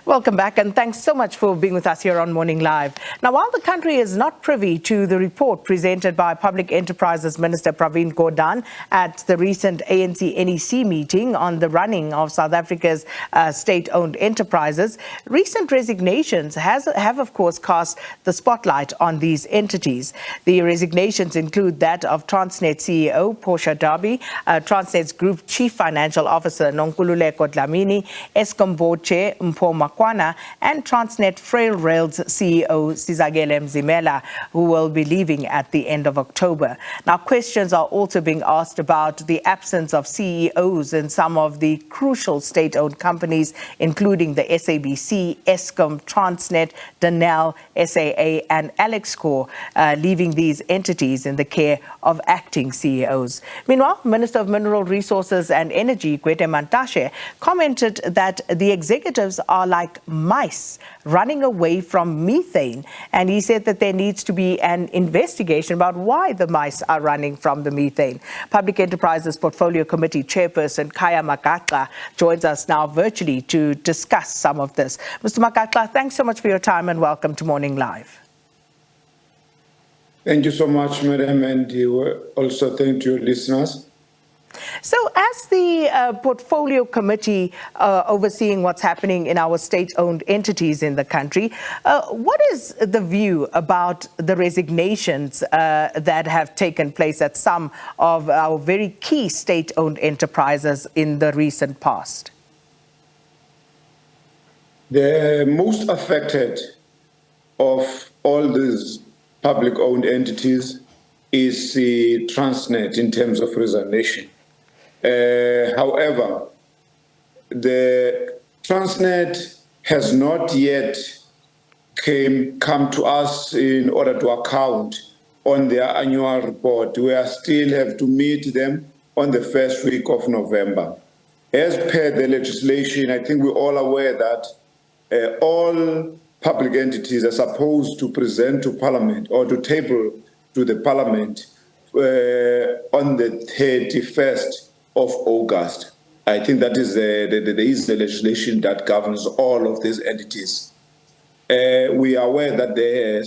Welcome back, and thanks so much for being with us here on Morning Live. Now, while the country is not privy to the report presented by Public Enterprises Minister Pravin Gordhan at the recent ANC NEC meeting on the running of South Africa's state-owned enterprises, recent resignations have, of course, cast the spotlight on these entities. The resignations include that of Transnet CEO Portia Derby, Transnet's Group Chief Financial Officer Nonkululeko Dlamini, Eskom Board Chair Mpho Makwana, and Transnet Frail Rail's CEO Sizakele Mzimela, who will be leaving at the end of October. Now, questions are also being asked about the absence of CEOs in some of the crucial state-owned companies, including the SABC, Eskom, Transnet, Denel, SAA and Alexkor, leaving these entities in the care of acting CEOs. Meanwhile, Minister of Mineral Resources and Energy, Gwede Mantashe, commented that the executives are like mice running away from methane, and he said that there needs to be an investigation about why the mice are running from the methane. Public Enterprises Portfolio Committee Chairperson Khaya Magaxa joins us now virtually to discuss some of this. Mr. Magaxa, thanks so much for your time and welcome to Morning Live. Thank you so much, Madam, and also thank you, listeners. So as the portfolio committee overseeing what's happening in our state-owned entities in the country, what is the view about the resignations that have taken place at some of our very key state-owned enterprises in the recent past? The most affected of all these public-owned entities is the Transnet in terms of resignation. However, the Transnet has not yet come to us in order to account on their annual report. We still have to meet them on the first week of November. As per the legislation, I think we're all aware that all public entities are supposed to present to Parliament or to table to the Parliament on the 31st of August. I think that is there is the legislation that governs all of these entities. We are aware that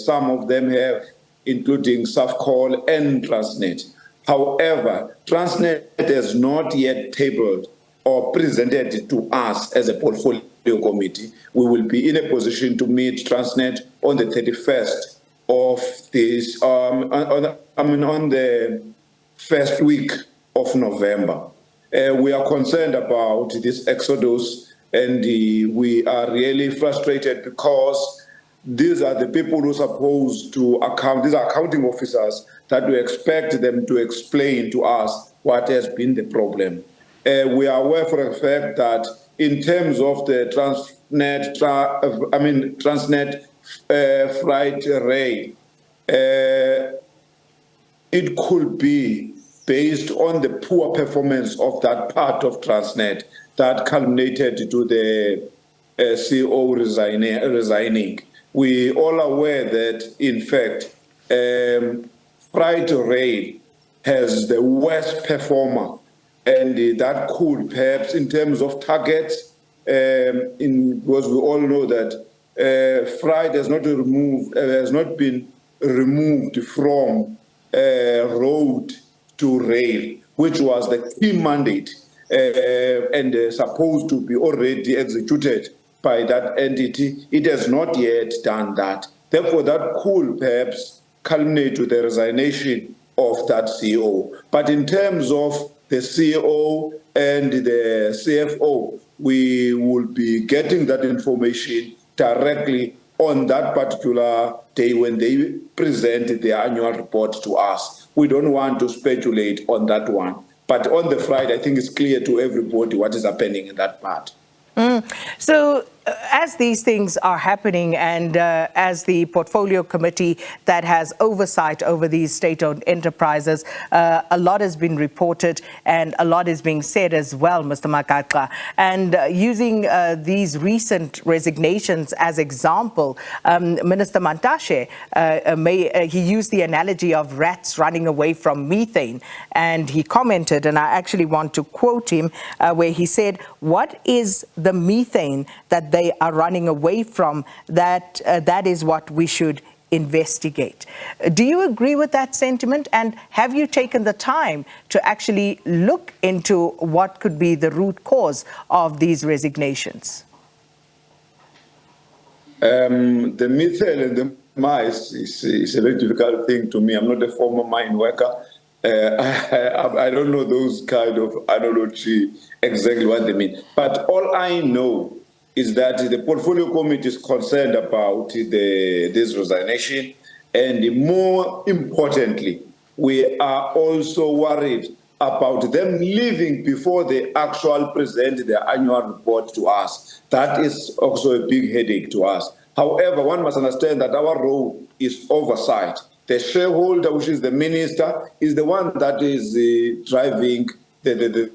some of them have, including SAFCOL and Transnet. However, Transnet has not yet tabled or presented to us as a portfolio committee. We will be in a position to meet Transnet on the 31st of this, on the first week of November. We are concerned about this exodus, and we are really frustrated because these are the people who are supposed to account, these are accounting officers that we expect them to explain to us what has been the problem. We are aware for a fact that in terms of the Transnet freight rail, it could be based on the poor performance of that part of Transnet that culminated to the CEO resigning. We all aware that, in fact, freight rail has the worst performer, and that could perhaps, in terms of targets, because we all know that freight has not been removed from road to rail, which was the key mandate and supposed to be already executed by that entity. It has not yet done that. Therefore, that could perhaps culminate to the resignation of that CEO. But in terms of the CEO and the CFO, we will be getting that information directly on that particular day when they present their annual report to us. We don't want to speculate on that one. But on the Friday, I think it's clear to everybody what is happening in that part. So as these things are happening and as the portfolio committee that has oversight over these state-owned enterprises, a lot has been reported and a lot is being said as well, Mr. Magaxa. And using these recent resignations as example, Minister Mantashe, he used the analogy of rats running away from methane. And he commented, and I actually want to quote him, where he said, "What is the methane that they they are running away from, that is what we should investigate. Do you agree with that sentiment? And have you taken the time to actually look into what could be the root cause of these resignations? The methane and the mice is a very difficult thing to me. I'm not a former mine worker. I don't know those kind of analogy exactly what they mean. But all I know is that the portfolio committee is concerned about this resignation, and more importantly, we are also worried about them leaving before they actually present their annual report to us. That is also a big headache to us. However, one must understand that our role is oversight. The shareholder, which is the minister, is the one that is driving the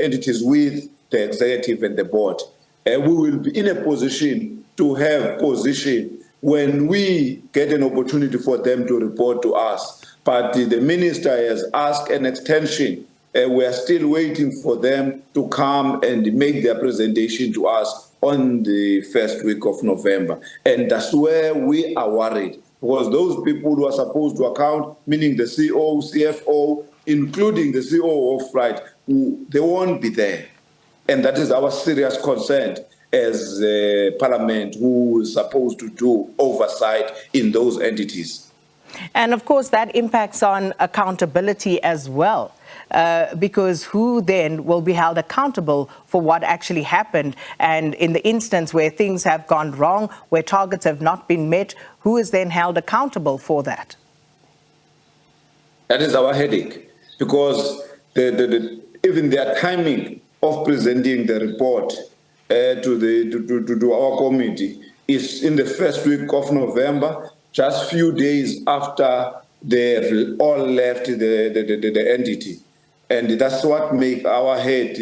entities with the executive and the board. We will be in a position to have position when we get an opportunity for them to report to us. But the minister has asked an extension. We are still waiting for them to come and make their presentation to us on the first week of November. And that's where we are worried, because those people who are supposed to account, meaning the CEO, CFO, including the CEO of Flight, they won't be there. And that is our serious concern as Parliament, who is supposed to do oversight in those entities. And of course, that impacts on accountability as well, because who then will be held accountable for what actually happened? And in the instance where things have gone wrong, where targets have not been met, who is then held accountable for that? That is our headache, because even their timing of presenting the report to our committee is in the first week of November, just few days after they've all left the entity. And that's what makes our head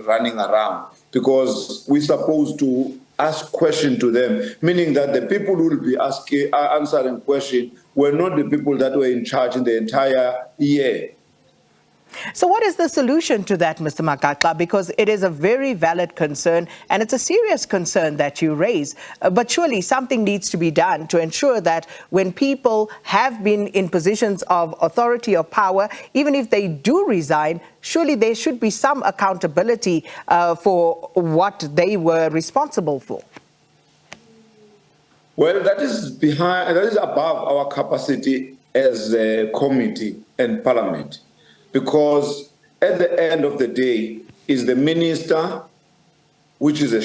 running around, because we're supposed to ask questions to them, meaning that the people who will be answering questions were not the people that were in charge in the entire year. So what is the solution to that, Mr. Magaxa? Because it is a very valid concern, and it's a serious concern that you raise. But surely something needs to be done to ensure that when people have been in positions of authority or power, even if they do resign, surely there should be some accountability for what they were responsible for. Well, that is above our capacity as a committee and Parliament. Because at the end of the day, is the minister, which is a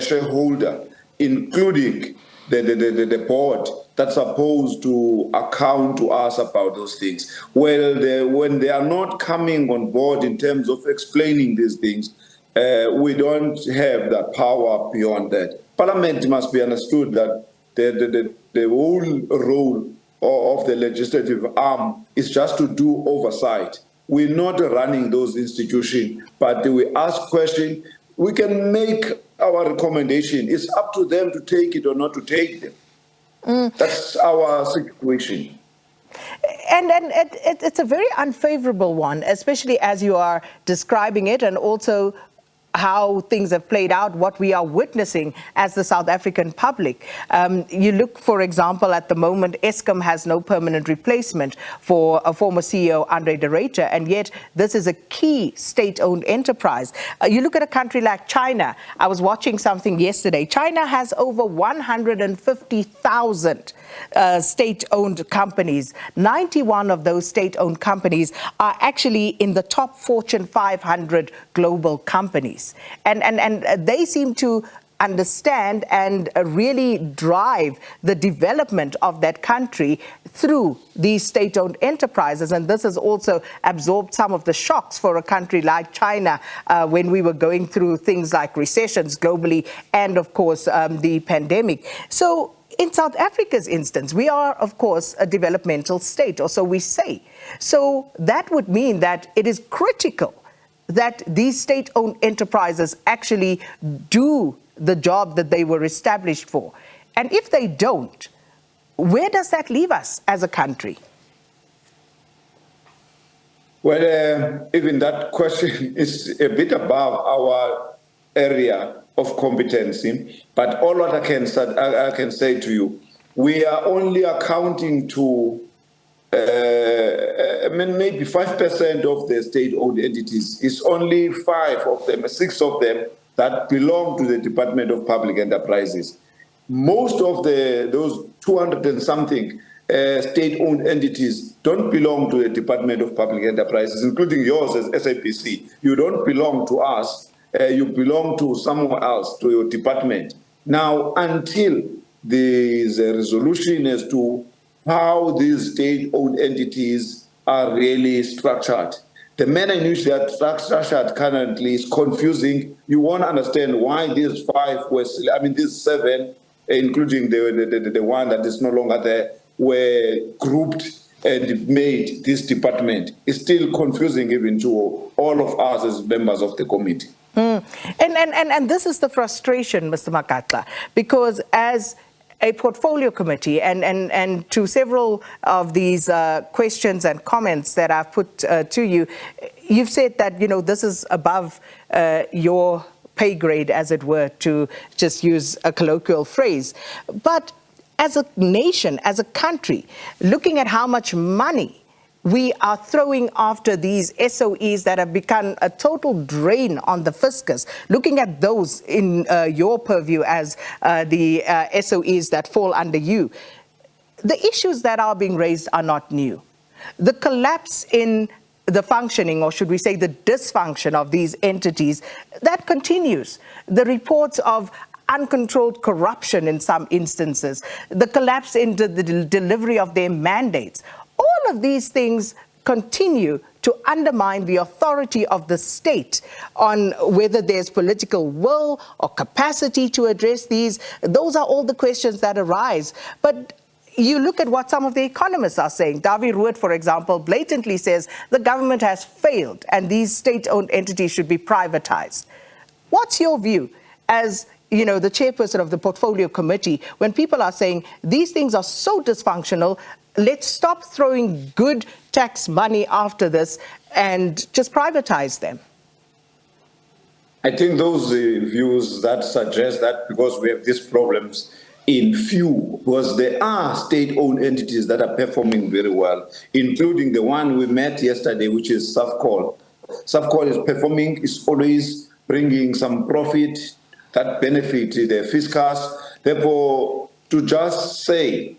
shareholder, including the board, that's supposed to account to us about those things. Well, when they are not coming on board in terms of explaining these things, we don't have the power beyond that. Parliament must be understood that the whole role of the legislative arm is just to do oversight. We're not running those institutions, but we ask questions. We can make our recommendation. It's up to them to take it or not to take them. That's our situation. And it's a very unfavorable one, especially as you are describing it, and also how things have played out, what we are witnessing as the South African public. You look, for example, at the moment, Eskom has no permanent replacement for a former CEO, Andre de Ruyter, and yet this is a key state-owned enterprise. You look at a country like China. I was watching something yesterday. China has over 150,000 state-owned companies. 91 of those state-owned companies are actually in the top Fortune 500 global companies. And they seem to understand and really drive the development of that country through these state-owned enterprises. And this has also absorbed some of the shocks for a country like China when we were going through things like recessions globally and, of course, the pandemic. So in South Africa's instance, we are, of course, a developmental state, or so we say. So that would mean that it is critical that these state-owned enterprises actually do the job that they were established for. And if they don't, where does that leave us as a country? Well, even that question is a bit above our area of competency. But all what I can say to you, we are only accounting to maybe 5% of the state-owned entities. It's only 5 of them, 6 of them that belong to the Department of Public Enterprises. Most of those 200 and something state-owned entities don't belong to the Department of Public Enterprises, including yours as SABC. You don't belong to us. You belong to someone else, to your department. Now, until there is a resolution as to how these state-owned entities are really structured, the manner in which they are structured currently is confusing. You won't understand why these 5 were, these 7, including the one that is no longer there, were grouped and made this department. It's still confusing even to all of us as members of the committee. And this is the frustration, Mr. Magaxa, because as a portfolio committee and to several of these questions and comments that I've put to you, you've said that, this is above your pay grade, as it were, to just use a colloquial phrase. But as a nation, as a country, looking at how much money we are throwing after these SOEs that have become a total drain on the fiscus, looking at those in your purview as the SOEs that fall under you, the issues that are being raised are not new. The collapse in the functioning, or should we say the dysfunction of these entities, that continues. The reports of uncontrolled corruption in some instances, the collapse into the delivery of their mandates, all of these things continue to undermine the authority of the state on whether there's political will or capacity to address these. Those are all the questions that arise. But you look at what some of the economists are saying. Dawie Rood, for example, blatantly says the government has failed and these state-owned entities should be privatized. What's your view as the chairperson of the portfolio committee, when people are saying these things are so dysfunctional, let's stop throwing good tax money after this and just privatize them? I think those views that suggest that because we have these problems in few, because there are state-owned entities that are performing very well, including the one we met yesterday, which is SAFCOL. SAFCOL is performing, is always bringing some profit that benefit the fiscus. Therefore, to just say,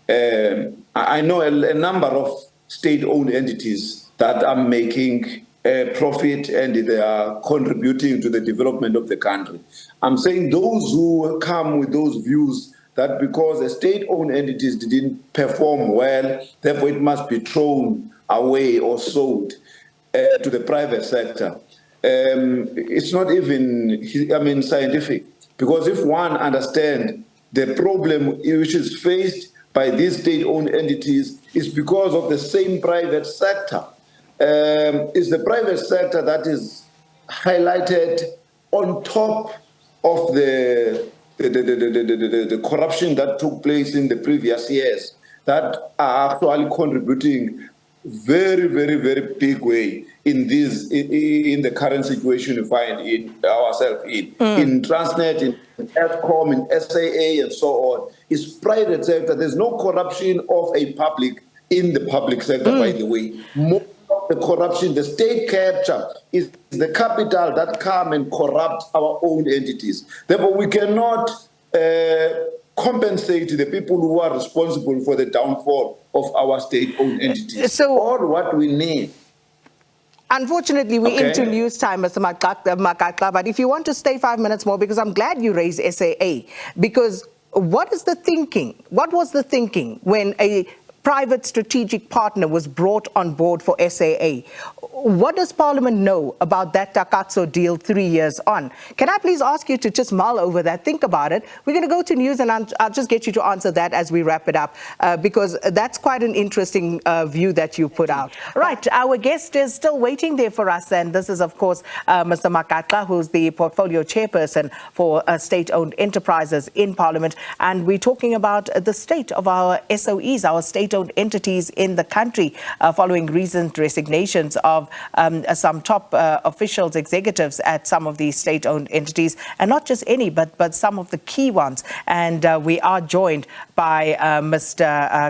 I know a number of state-owned entities that are making profit and they are contributing to the development of the country. I'm saying those who come with those views that because the state-owned entities didn't perform well, therefore it must be thrown away or sold to the private sector. It's not even, scientific, because if one understands the problem which is faced by these state-owned entities is because of the same private sector. It's the private sector that is highlighted on top of the corruption that took place in the previous years that are actually contributing very, very, very big way in the current situation we find ourselves in. In Transnet, in Eskom, in SAA, and so on. It's private sector. There's no corruption of a public in the public sector, by the way. Most of the corruption, the state capture, is the capital that come and corrupt our own entities. Therefore, we cannot compensate the people who are responsible for the downfall of our state-owned entities. So, all what we need. Unfortunately, we're into news time, Mr. Magaxa, but if you want to stay 5 minutes more, because I'm glad you raised SAA, because what is the thinking? What was the thinking when a private strategic partner was brought on board for SAA? What does Parliament know about that Takatso deal 3 years on? Can I please ask you to just mull over that, think about it? We're going to go to news and I'll just get you to answer that as we wrap it up, because that's quite an interesting view that you put out. Right, our guest is still waiting there for us, and this is, of course, Mr. Magaxa, who's the portfolio chairperson for state-owned enterprises in Parliament, and we're talking about the state of our SOEs, our state state-owned entities in the country following recent resignations of some top officials, executives at some of these state-owned entities, and not just any, but some of the key ones. And we are joined by Mr.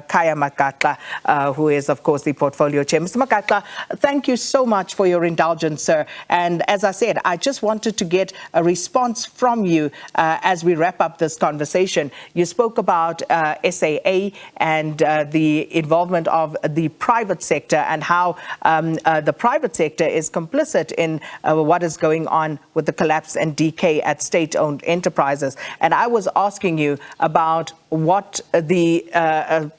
Khaya Magaxa, who is, of course, the portfolio chair. Mr. Magaxa, thank you so much for your indulgence, sir. And as I said, I just wanted to get a response from you as we wrap up this conversation. You spoke about SAA and the involvement of the private sector and how the private sector is complicit in what is going on with the collapse and decay at state-owned enterprises. And I was asking you about what the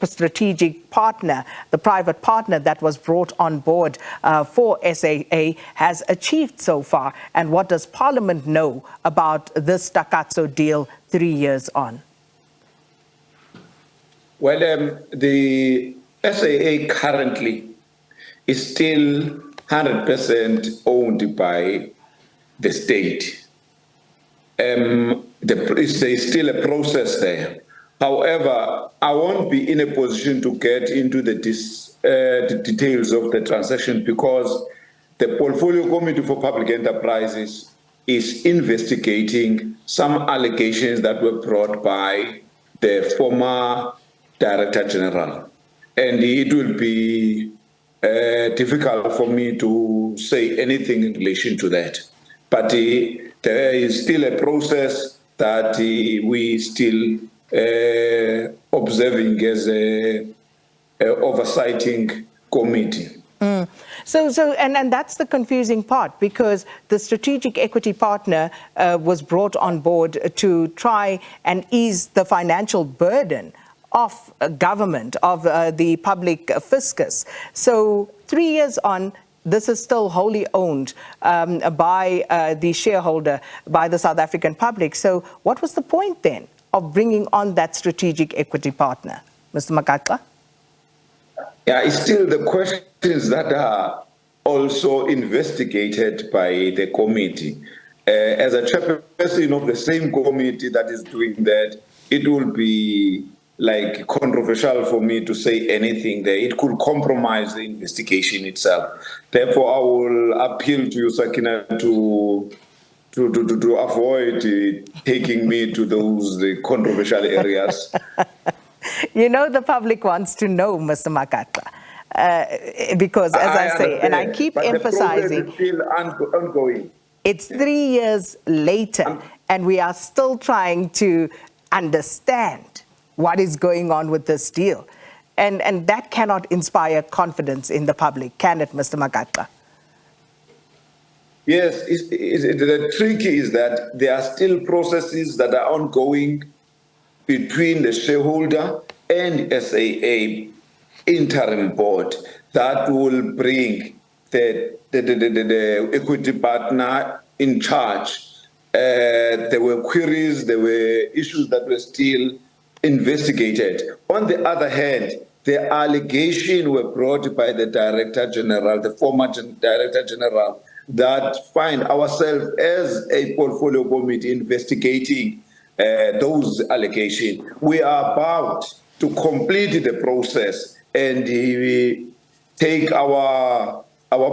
strategic partner, the private partner that was brought on board for SAA has achieved so far, and what does Parliament know about this staccato deal 3 years on? Well, the SAA currently is still 100% owned by the state. There's still a process there. However, I won't be in a position to get into the details of the transaction because the Portfolio Committee for Public Enterprises is investigating some allegations that were brought by the former Director General. And it will be difficult for me to say anything in relation to that. But there is still a process that we still observing as a oversighting committee. And that's the confusing part, because the strategic equity partner was brought on board to try and ease the financial burden of government, of the public fiscus. So 3 years on, this is still wholly owned by the shareholder, by the South African public. So what was the point then of bringing on that strategic equity partner, Mr. Magaxa? Yeah, it's still the questions that are also investigated by the committee. As a chairperson of the same committee that is doing that, it will be like controversial for me to say anything there. It could compromise the investigation itself. Therefore, I will appeal to you, Sakina, to avoid taking me to those controversial areas. You know, the public wants to know, Mr. Magaxa, because, as I say, and I keep emphasizing, the process is still ongoing. It's 3 years later, and we are still trying to understand what is going on with this deal. And that cannot inspire confidence in the public, can it, Mr. Magaxa? Yes, the trick is that there are still processes that are ongoing between the shareholder and SAA interim board that will bring the equity partner in charge. There were queries, there were issues that were still investigated. On the other hand, the allegations were brought by the Director General, the former Director General, that find ourselves as a portfolio committee investigating those allegations. We are about to complete the process and take our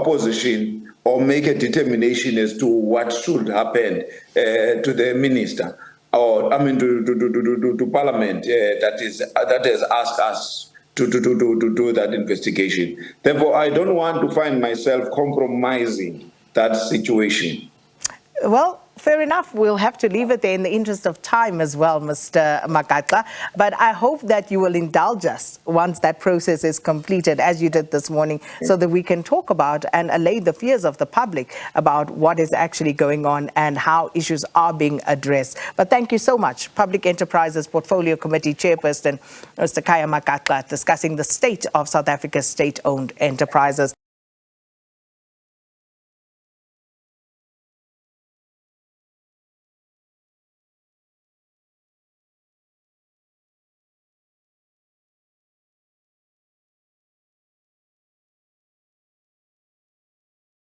position or make a determination as to what should happen to the minister, or to Parliament that has asked us to do that investigation. Therefore, I don't want to find myself compromising that situation. Well, fair enough. We'll have to leave it there in the interest of time as well, Mr. Magaxa. But I hope that you will indulge us once that process is completed, as you did this morning, so that we can talk about and allay the fears of the public about what is actually going on and how issues are being addressed. But thank you so much, Public Enterprises Portfolio Committee Chairperson, Mr. Khaya Magaxa, discussing the state of South Africa's state-owned enterprises.